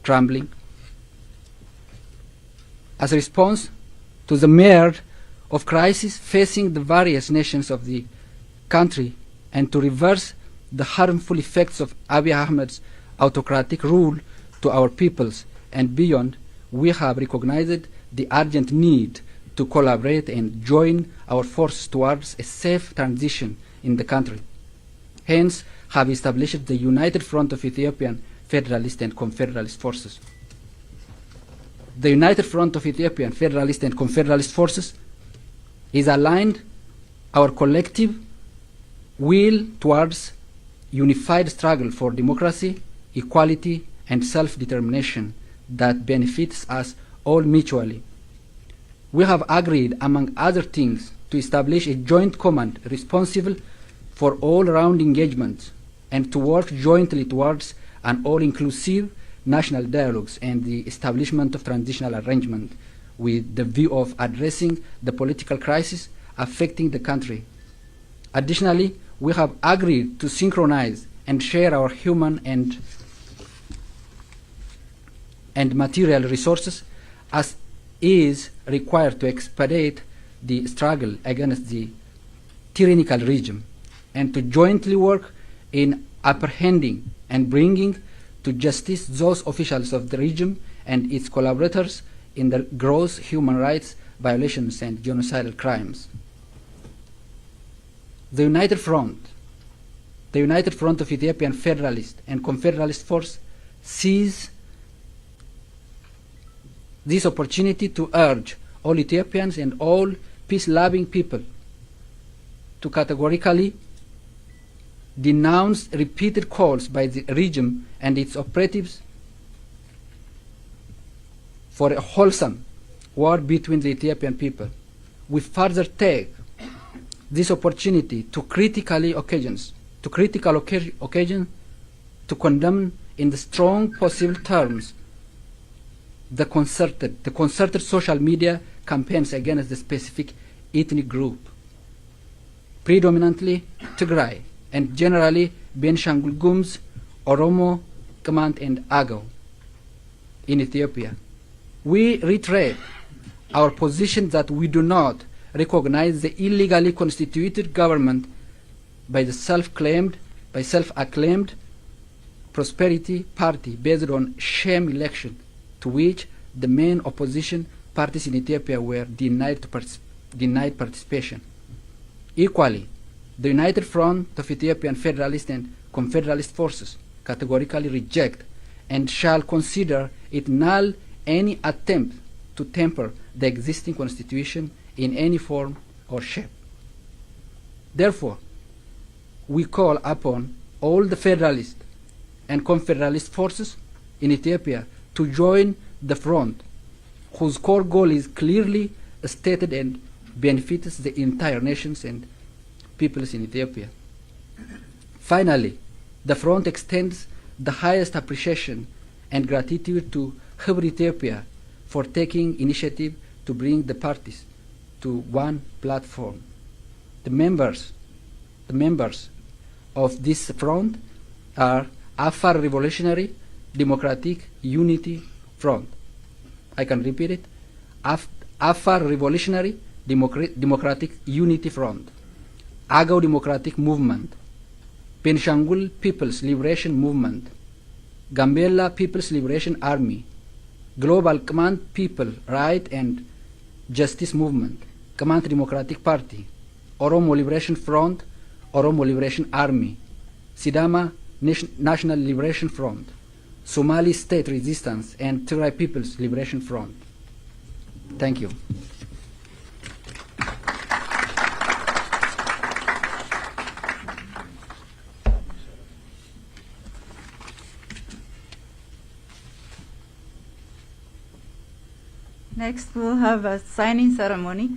crumbling. As a response to the myriad of crises facing the various nations of the country and to reverse the harmful effects of Abiy Ahmed's autocratic rule to our peoples and beyond, we have recognized the urgent need to collaborate and join our forces towards a safe transition in the country. Hence, have established the United Front of Ethiopian Federalist and Confederalist Forces. The United Front of Ethiopian Federalist and Confederalist Forces is aligned our collective will towards unified struggle for democracy, equality, and self-determination that benefits us all mutually. We have agreed, among other things, to establish a joint command responsible for all-round engagement and to work jointly towards an all-inclusive national dialogues and the establishment of transitional arrangement with the view of addressing the political crisis affecting the country. Additionally, we have agreed to synchronize and share our human and material resources as is required to expedite the struggle against the tyrannical regime and to jointly work in apprehending and bringing to justice those officials of the regime and its collaborators in the gross human rights violations and genocidal crimes. The United Front of Ethiopian Federalist and Confederalist Force sees this opportunity to urge all Ethiopians and all peace-loving people to categorically denounce repeated calls by the regime and its operatives for a wholesome war between the Ethiopian people. We further take this opportunity to critical occasions to condemn in the strong possible terms the concerted social media campaigns against the specific ethnic group, predominantly Tigray, and generally Benishangul Gumuz, Oromo, Qamant, and Agaw in Ethiopia. We reiterate our position that we do not recognize the illegally constituted government by the self-acclaimed Prosperity Party based on sham election to which the main opposition parties in Ethiopia were denied participation. Equally, the United Front of Ethiopian Federalist and Confederalist Forces categorically reject and shall consider it null any attempt to temper the existing constitution in any form or shape. Therefore, we call upon all the Federalist and Confederalist forces in Ethiopia to join the front, whose core goal is clearly stated and benefits the entire nations and peoples in Ethiopia. Finally, the front extends the highest appreciation and gratitude to Hibr Ethiopia for taking initiative to bring the parties to one platform. The members of this front are Afar Revolutionary Democratic Unity Front. I can repeat it. Afar Revolutionary Democratic Unity Front, Agaw Democratic Movement, Benishangul People's Liberation Movement, Gambela People's Liberation Army, Global Qamant People Right and Justice Movement, Qamant Democratic Party, Oromo Liberation Front, Oromo Liberation Army, Sidama National Liberation Front, Somali State Resistance, and Tigray People's Liberation Front. Thank you. Next, we'll have a signing ceremony.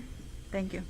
Thank you.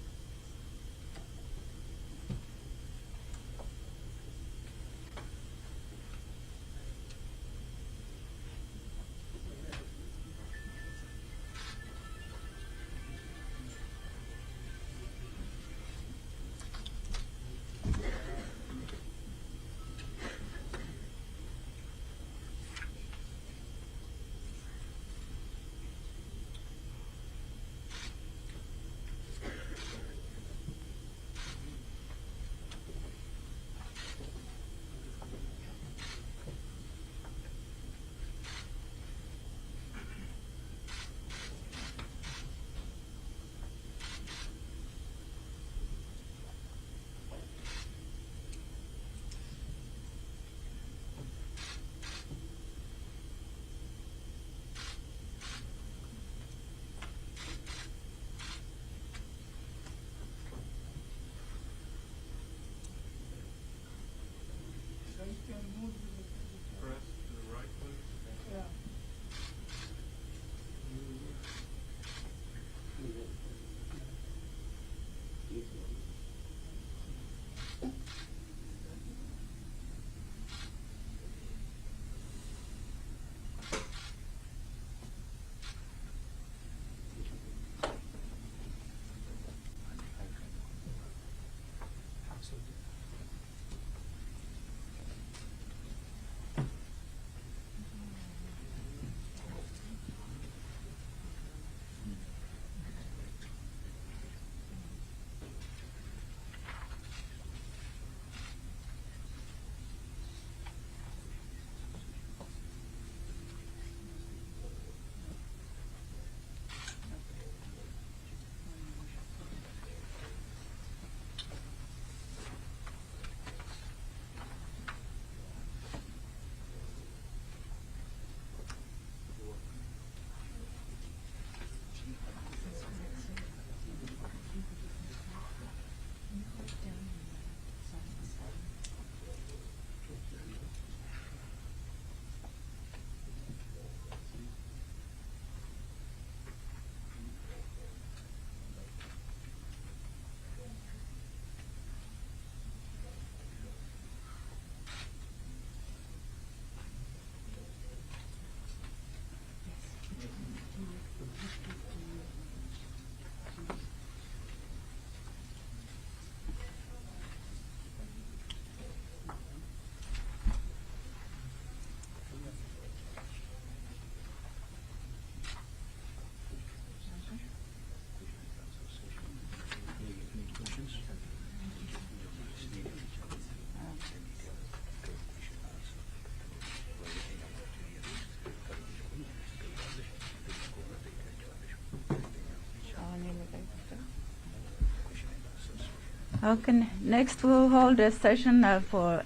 Okay, next we'll hold a session for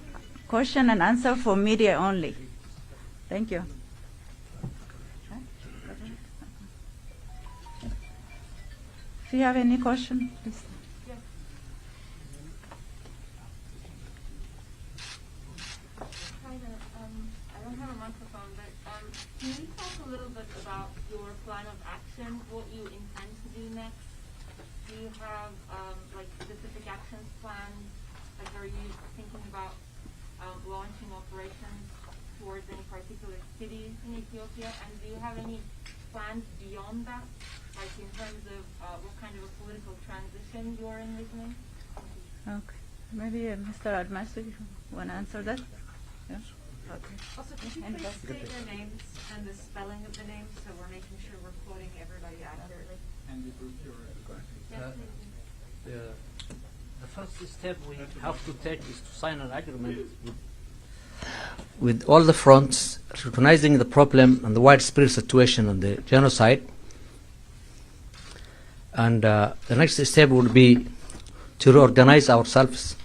question and answer for media only. Thank you. If you have any question, please. I don't have a microphone, but can you talk a little bit about your plan of action, what you intend to do next? Do you have like specific actions planned? Like, are you thinking about launching operations towards any particular cities in Ethiopia? And do you have any plans beyond that, like in terms of what kind of a political transition you're envisioning? Okay, maybe Mr. Admasi, you want to answer that? Yeah. Okay. Also, could you please state your names and the spelling of the names so we're making sure we're quoting everybody accurately? And the group you're The first step we have to take is to sign an agreement with all the fronts, recognizing the problem and the widespread situation and the genocide. And the next step would be to reorganize ourselves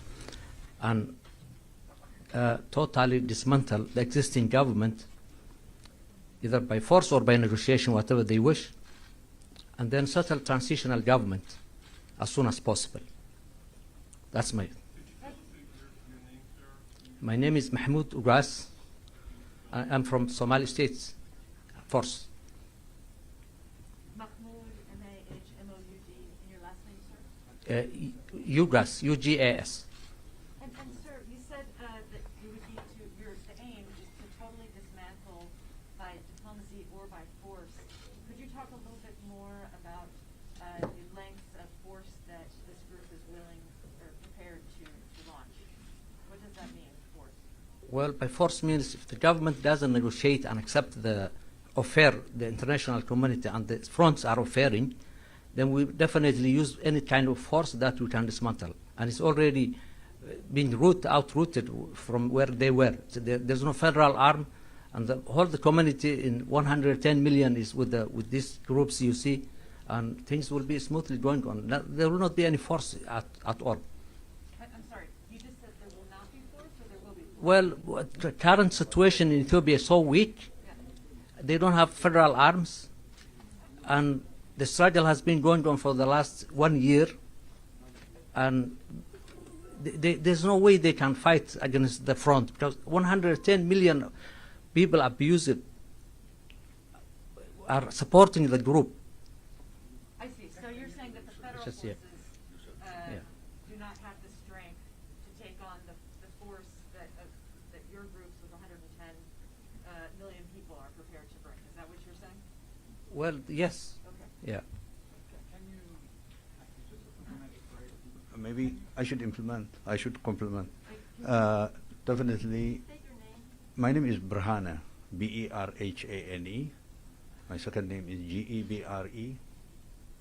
and totally dismantle the existing government, either by force or by negotiation, whatever they wish, and then settle transitional government as soon as possible. That's my name is Mahmoud Ugras. I'm from Somali States Force. Mahmoud, M-A-H-M-O-U-D, and your last name, sir? Ugras, U-G-A-S. And sir, you said that you would need to, the aim is to totally dismantle by diplomacy or by force. Could you talk a little bit more about the lengths of force that this group is willing or prepared to launch? What does that mean, force? Well, by force means if the government doesn't negotiate and accept the offer the international community and the fronts are offering, then we definitely use any kind of force that we can dismantle. And it's already been outrooted from where they were. So there's no federal arm, and the whole the community in 110 million is with these groups you see, and things will be smoothly going on. There will not be any force at all. I'm sorry, you just said there will not be force or there will be force? Well, the current situation in Ethiopia is so weak. They don't have federal arms, and the struggle has been going on for the last 1 year, and there's no way they can fight against the front, because 110 million people abused are supporting the group. I see. So you're saying that the federal Just, forces yeah. do not have the strength to take on the force that your groups with 110 million people are prepared to bring. Is that what you're saying? Well, yes. Okay. Yeah. Maybe I should compliment. Definitely. My name is Berhane, B-E-R-H-A-N-E. My second name is G-E-B-R-E,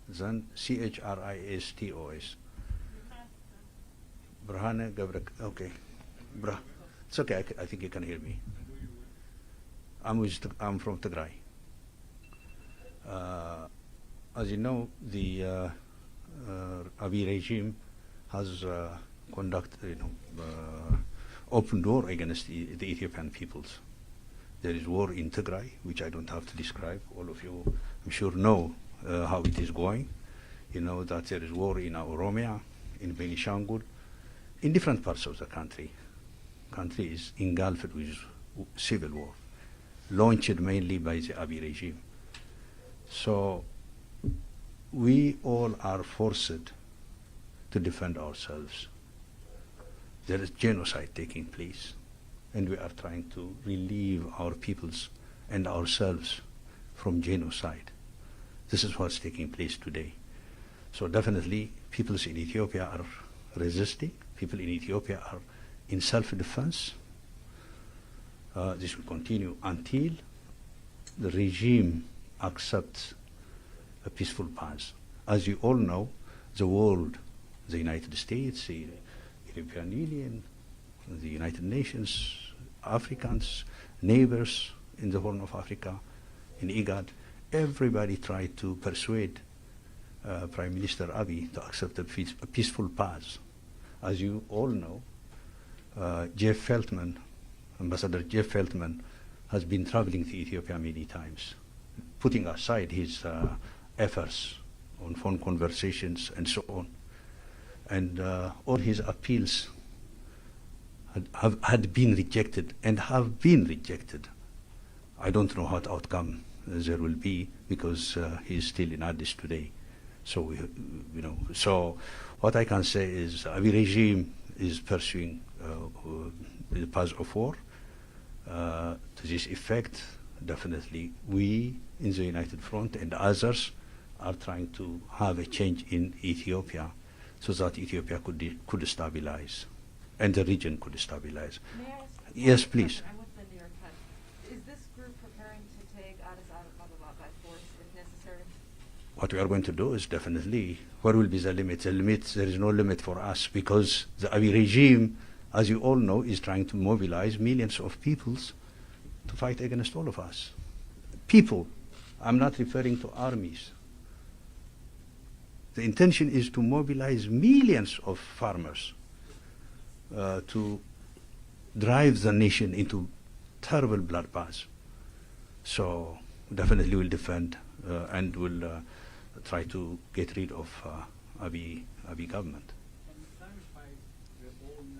then C-H-R-I-S-T-O-S. Berhane Gabrek. Okay. It's okay. I think you can hear me. I'm from Tigray. As you know, the Abiy regime has conducted, open door against the Ethiopian peoples. There is war in Tigray, which I don't have to describe. All of you, I'm sure, know how it is going. You know that there is war in Oromia, in Benishangul, in different parts of the country. Country is engulfed with civil war, launched mainly by the Abiy regime. So we all are forced to defend ourselves. There is genocide taking place, and we are trying to relieve our peoples and ourselves from genocide. This is what's taking place today. So definitely peoples in Ethiopia are resisting. People in Ethiopia are in self-defense. This will continue until the regime accepts a peaceful path. As you all know, the world, the United States, the European Union, the United Nations, Africans, neighbors in the Horn of Africa, in IGAD, everybody tried to persuade Prime Minister Abiy to accept a peaceful path. As you all know, Ambassador Jeff Feltman has been traveling to Ethiopia many times, putting aside his efforts on phone conversations and so on. And all his appeals had been rejected and have been rejected. I don't know what outcome there will be, because he's still in Addis today. So so what I can say is Abiy regime is pursuing the path of war. To this effect, definitely we in the United Front and others are trying to have a change in Ethiopia, so that Ethiopia could stabilize and the region could stabilize. May I ask a Yes, question? please. I'm with the New York Times. Is this group preparing to take Addis Ababa by force if necessary? What we are going to do is definitely, where will be the limit? The limit, there is no limit for us, because the Abiy regime, as you all know, is trying to mobilize millions of peoples to fight against all of us. People, I'm not referring to armies. The intention is to mobilize millions of farmers to drive the nation into terrible bloodbath. So definitely we'll defend and will try to get rid of Abiy government. Can you clarify that all 9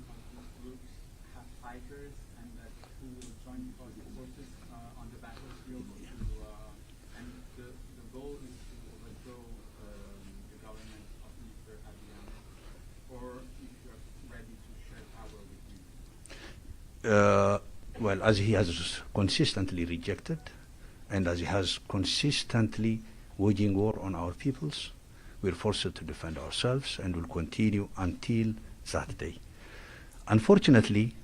of these groups have fighters and that who will join forces on the battlefield and the goal is to overthrow the government of Mr. Abiy Ahmed, or if you are ready to share power with him? Well, as he has consistently rejected, and as he has consistently waging war on our peoples, we're forced to defend ourselves and will continue until that day. Unfortunately,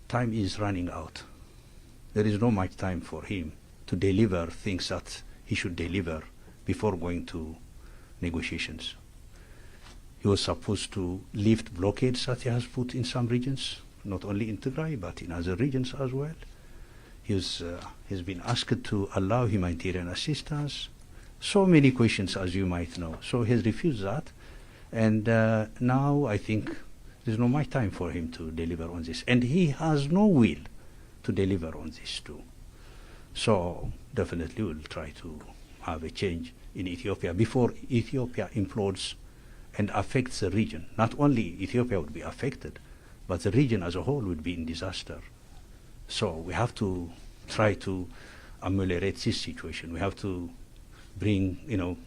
time is running out. There is no much time for him to deliver things that he should deliver before going to negotiations. He was supposed to lift blockades that he has put in some regions, not only in Tigray, but in other regions as well. He's been asked to allow humanitarian assistance. So many questions, as you might know. So he has refused that. And now I think there's no much time for him to deliver on this. And he has no will to deliver on this too. So definitely we'll try to have a change in Ethiopia before Ethiopia implodes and affects the region. Not only Ethiopia would be affected, but the region as a whole would be in disaster. So we have to try to ameliorate this situation. We have to bring,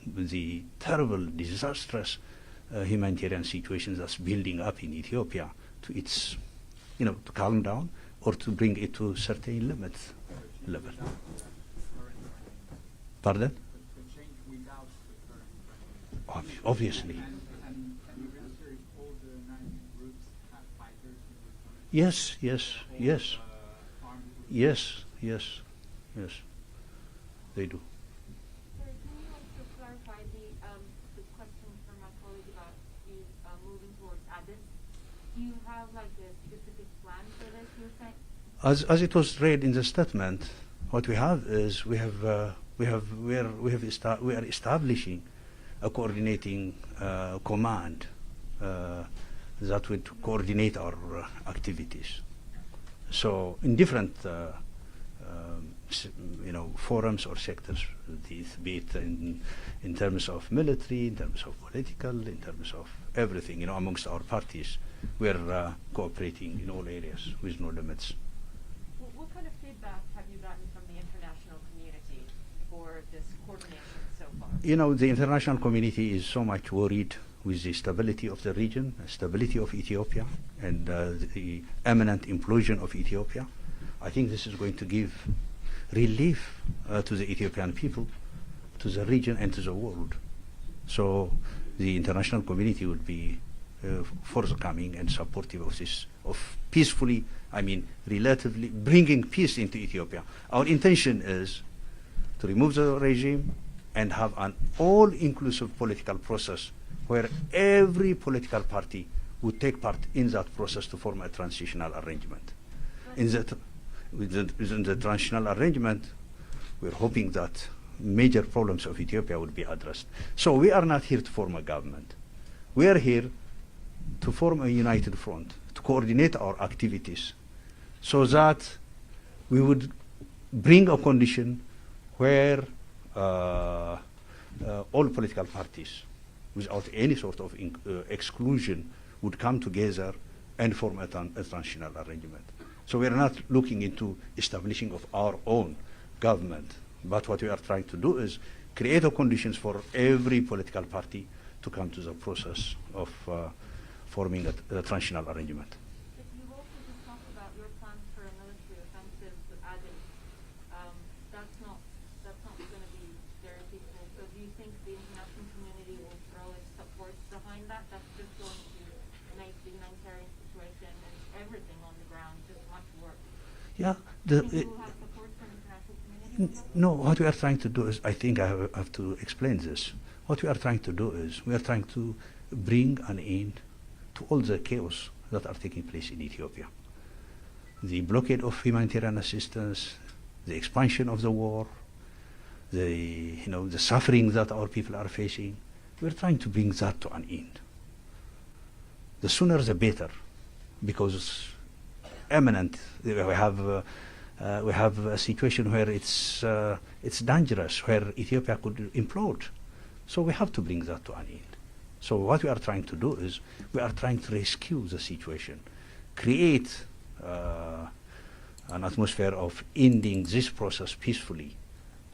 the terrible, disastrous humanitarian situation that's building up in Ethiopia to its, to calm down, or to bring it to certain level. Pardon? To change without the current president. Obviously. And you register if all the 9 groups have fighters? Yes. Armed groups? Yes. They do. Sorry, can you also clarify the question from my colleague about you moving towards Addis? Do you have like a specific plan for this, you're saying? As it was read in the statement, what we have is we are establishing a coordinating command that would coordinate our activities. So in different forums or sectors, be it in terms of military, in terms of political, in terms of everything, amongst our parties, we're cooperating in all areas with no limits. What kind of feedback have you gotten from the international community for this coordination so far? The international community is so much worried with the stability of the region, the stability of Ethiopia, and the imminent implosion of Ethiopia. I think this is going to give relief to the Ethiopian people, to the region, and to the world. So the international community would be forthcoming and supportive of this, of peacefully, relatively bringing peace into Ethiopia. Our intention is to remove the regime and have an all-inclusive political process where every political party would take part in that process to form a transitional arrangement. Within the transitional arrangement, we're hoping that major problems of Ethiopia would be addressed. So we are not here to form a government. We are here to form a united front, to coordinate our activities, so that we would bring a condition where all political parties, without any sort of exclusion, would come together and form a transitional arrangement. So we are not looking into establishing of our own government, but what we are trying to do is create the conditions for every political party to come to the process of forming a transitional arrangement. If you also just talked about your plans for a military offensive with Aden, that's not going to be very peaceful. So do you think the international community will throw its support behind that? That's just going to make the humanitarian situation and everything on the ground just much worse. Yeah. Do you think you will have support from the international community? No, what we are trying to do is, I think I have to explain this. What we are trying to do is, we are trying to bring an end to all the chaos that are taking place in Ethiopia. The blockade of humanitarian assistance, the expansion of the war, the suffering that our people are facing. We are trying to bring that to an end. The sooner the better, because imminent. We have a situation where it's dangerous, where Ethiopia could implode. So we have to bring that to an end. So what we are trying to do is, we are trying to rescue the situation, create an atmosphere of ending this process peacefully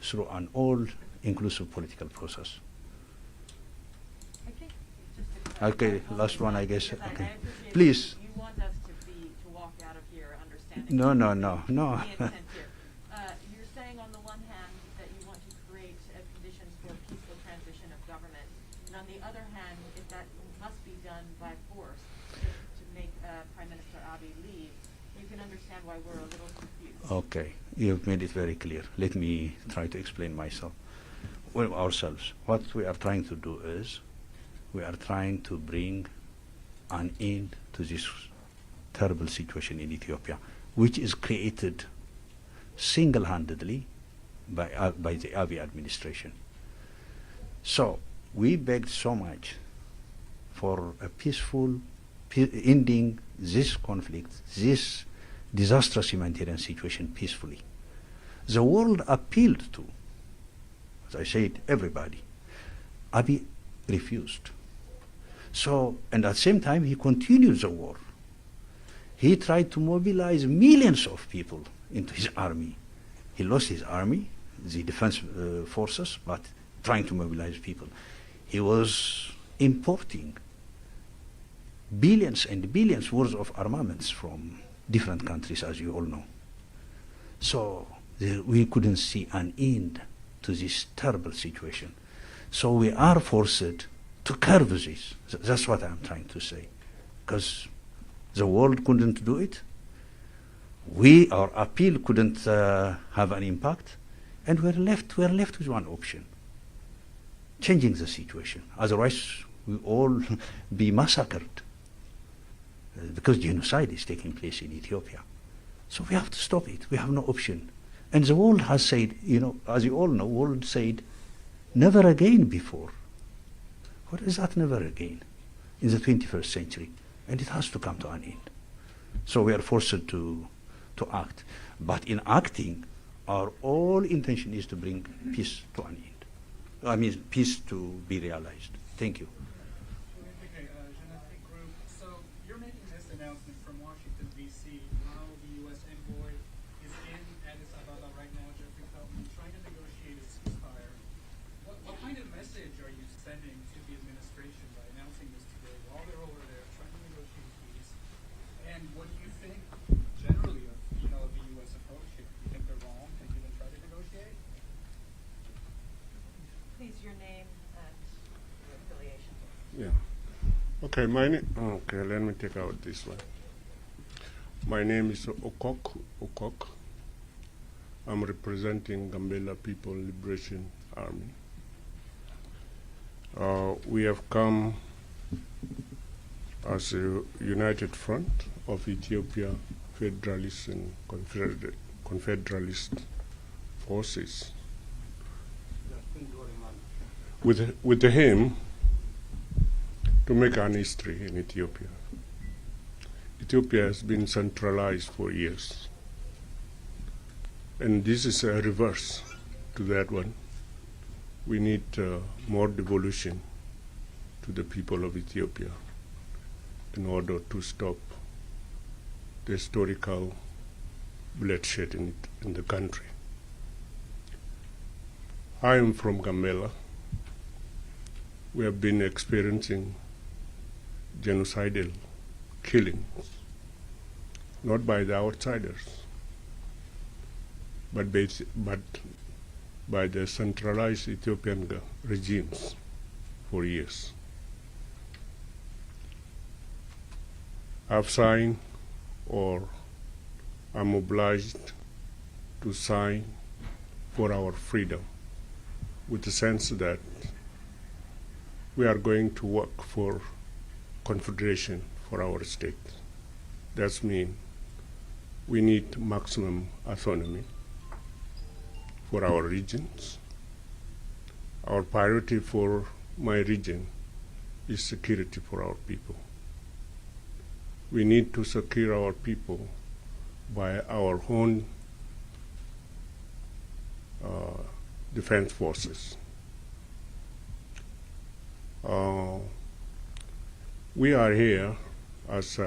through an all-inclusive political process. Okay, just to Okay, clarify, last one, I guess. because Okay, I appreciate please. You want us to walk out of here understanding. No. the intent here. You're saying on the one hand that you want to create conditions for peaceful transition of government, and on the other hand, if that must be done by force to make Prime Minister Abiy leave, you can understand why we're a little confused. Okay, you've made it very clear. Let me try to explain myself. Well, ourselves. What we are trying to do is, we are trying to bring an end to this terrible situation in Ethiopia, which is created single-handedly by the Abiy administration. So we begged so much for a peaceful ending this conflict, this disastrous humanitarian situation peacefully. The world appealed to, as I said, everybody. Abiy refused. So, and at the same time, he continued the war. He tried to mobilize millions of people into his army. He lost his army, the defense forces, but trying to mobilize people. He was importing billions and billions worth of armaments from different countries, as you all know. So we couldn't see an end to this terrible situation. So we are forced to curb this. That's what I'm trying to say. Because the world couldn't do it. Our appeal couldn't have an impact. And we're left with one option: changing the situation. Otherwise, we all be massacred. Because genocide is taking place in Ethiopia. So we have to stop it. We have no option. And the world has said, as you all know, the world said, never again before. What is that never again in the 21st century? And it has to come to an end. So we are forced to act. But in acting, our all intention is to bring peace to an end. I mean, peace to be realized. Thank you. Okay, Genetic Group. So you're making this announcement from Washington, D.C. While the U.S. envoy is in Addis Ababa right now, Jeffrey Feltman, trying to negotiate a ceasefire. What kind of message are you sending to the administration by announcing this today while they're over there trying to negotiate peace? And what do you think generally of the U.S. approach here? Do you think they're wrong to even try to negotiate? Please, your name and your affiliation. Yeah. Okay, okay, let me take out this one. My name is Okok. I'm representing Gambela People Liberation Army. We have come as a united front of Ethiopia Federalist and Confederalist forces with the aim to to make an history in Ethiopia. Ethiopia has been centralized for years, and this is a reverse to that one. We need more devolution to the people of Ethiopia in order to stop the historical bloodshed in the country. I am from Gambela. We have been experiencing genocidal killings, not by the outsiders, but by the centralized Ethiopian regimes for years. I've signed, or I'm obliged to sign for our freedom, with the sense that we are going to work for confederation for our state. That means we need maximum autonomy for our regions. Our priority for my region is security for our people. We need to secure our people by our own defense forces. We are here as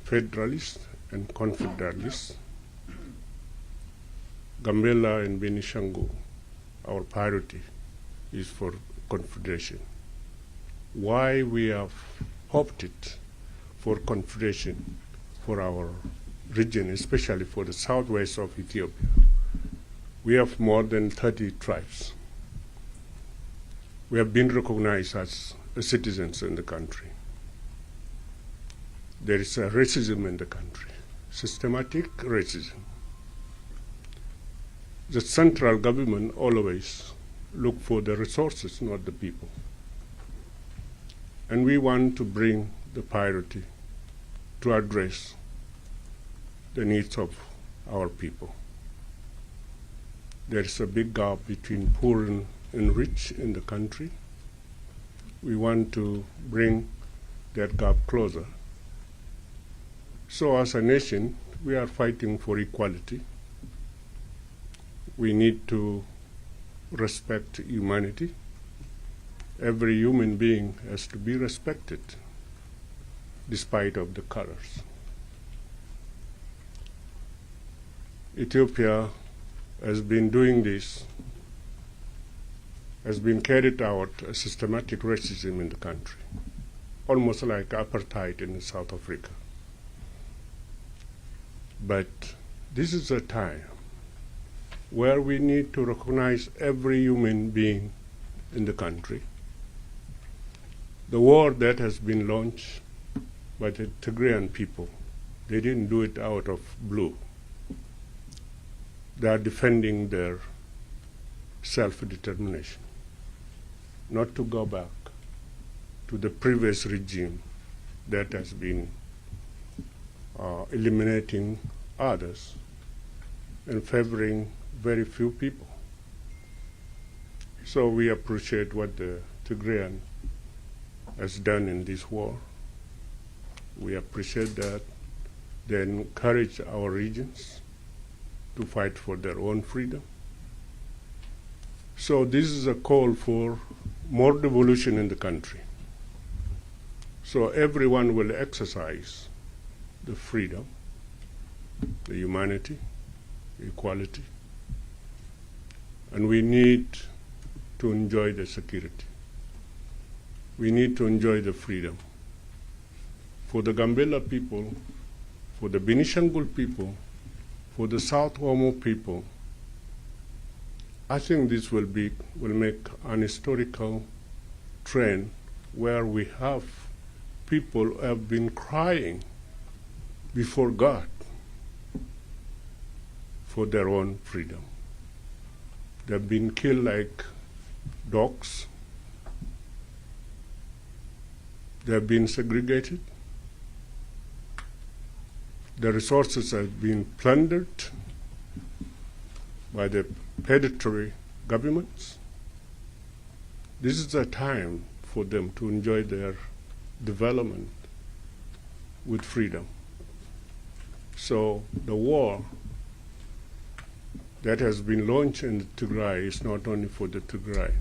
federalists and confederalists. Gambela and Benishango, our priority is for confederation. Why we have opted for confederation for our region, especially for the southwest of Ethiopia? We have more than 30 tribes. We have been recognized as citizens in the country. There is a racism in the country, systematic racism. The central government always look for the resources, not the people. And we want to bring the priority to address the needs of our people. There is a big gap between poor and rich in the country. We want to bring that gap closer. So as a nation, we are fighting for equality. We need to respect humanity. Every human being has to be respected, despite of the colors. Ethiopia has been doing this, has been carried out a systematic racism in the country, almost like apartheid in South Africa. But this is a time where we need to recognize every human being in the country. The war that has been launched by the Tigrayan people, they didn't do it out of blue. They are defending their self-determination, not to go back to the previous regime that has been eliminating others and favoring very few people. So we appreciate what the Tigrayan has done in this war. We appreciate that they encourage our regions to fight for their own freedom. So this is a call for more devolution in the country. So everyone will exercise the freedom, the humanity, equality, and we need to enjoy the security. We need to enjoy the freedom. For the Gambela people, for the Benishangul people, for the South Omo people, I think this will make an historical trend where we have people who have been crying before God for their own freedom. They've been killed like dogs. They've been segregated. The resources have been plundered by the predatory governments. This is a time for them to enjoy their development with freedom. So the war that has been launched in the Tigray is not only for the Tigray.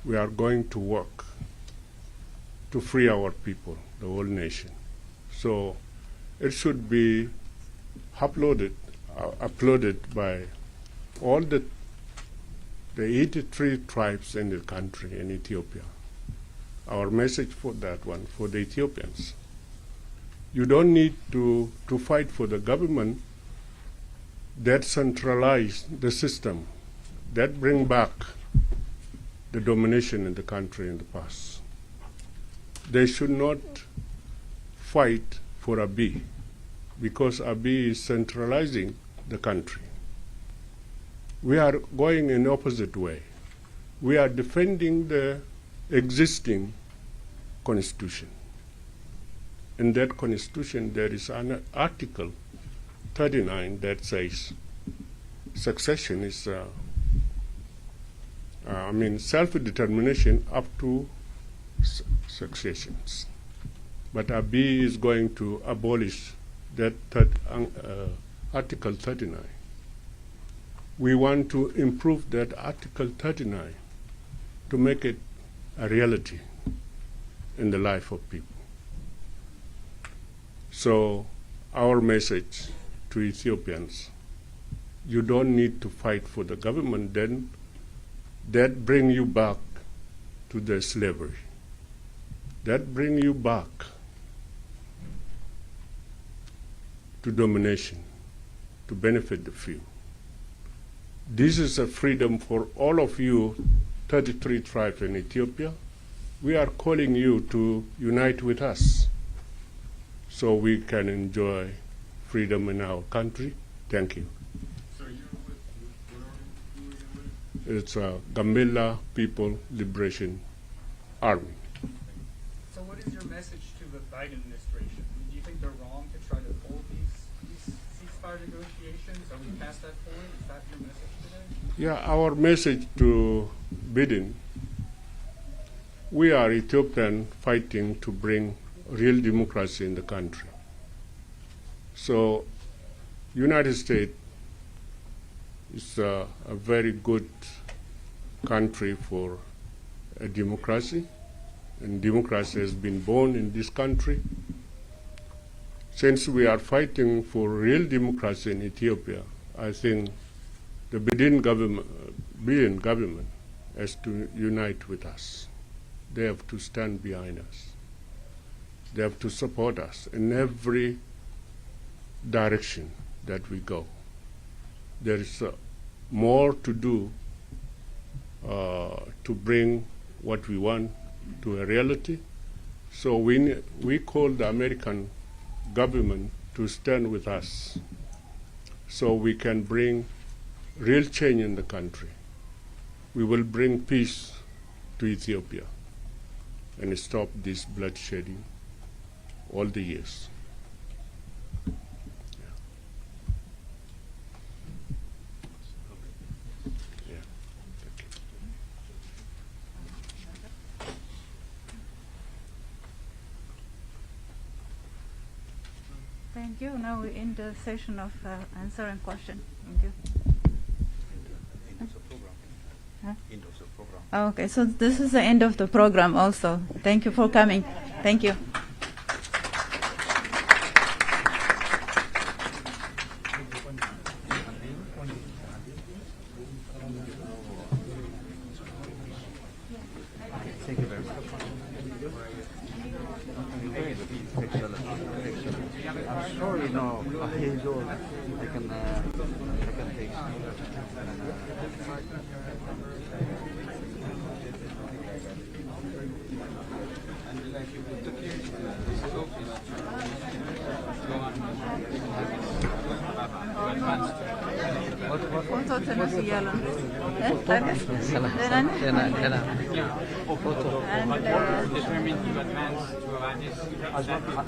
We are going to work to free our people, the whole nation. So it should be uploaded by all the 83 tribes in the country in Ethiopia. Our message for that one, for the Ethiopians. You don't need to fight for the government that centralize the system, that bring back the domination in the country in the past. They should not fight for Abiy, because Abiy is centralizing the country. We are going in opposite way. We are defending the existing constitution. In that constitution, there is an Article 39 that says succession is, self-determination up to successions. But Abiy is going to abolish that Article 39. We want to improve that Article 39 to make it a reality in the life of people. So our message to Ethiopians, you don't need to fight for the government then that bring you back to the slavery, that bring you back to domination, to benefit the few. This is a freedom for all of you, 33 tribes in Ethiopia. We are calling you to unite with us so we can enjoy freedom in our country. Thank you. So you're with, who are you with? It's Gambela People Liberation Army. So what is your message to the Biden administration? Do you think they're wrong to try to hold these ceasefire negotiations? Are we past that point? Is that your message today? Yeah, our message to Biden, we are Ethiopian fighting to bring real democracy in the country. So United States is a very good country for a democracy, and democracy has been born in this country. Since we are fighting for real democracy in Ethiopia, I think the Biden government has to unite with us. They have to stand behind us. They have to support us in every direction that we go. There is more to do to bring what we want to a reality. So we call the American government to stand with us so we can bring real change in the country. We will bring peace to Ethiopia and stop this bloodshedding all the years. Thank you. Now we end the session of answer and question. Thank you. Huh? End of the program. Okay, so this is the end of the program also. Thank you for coming. Thank you. Thank you very much. Excellent. I'm sorry, no, I can take. ፎቶ ተነሱ እያሉ ነው። ደህና ነህ? ፎቶ And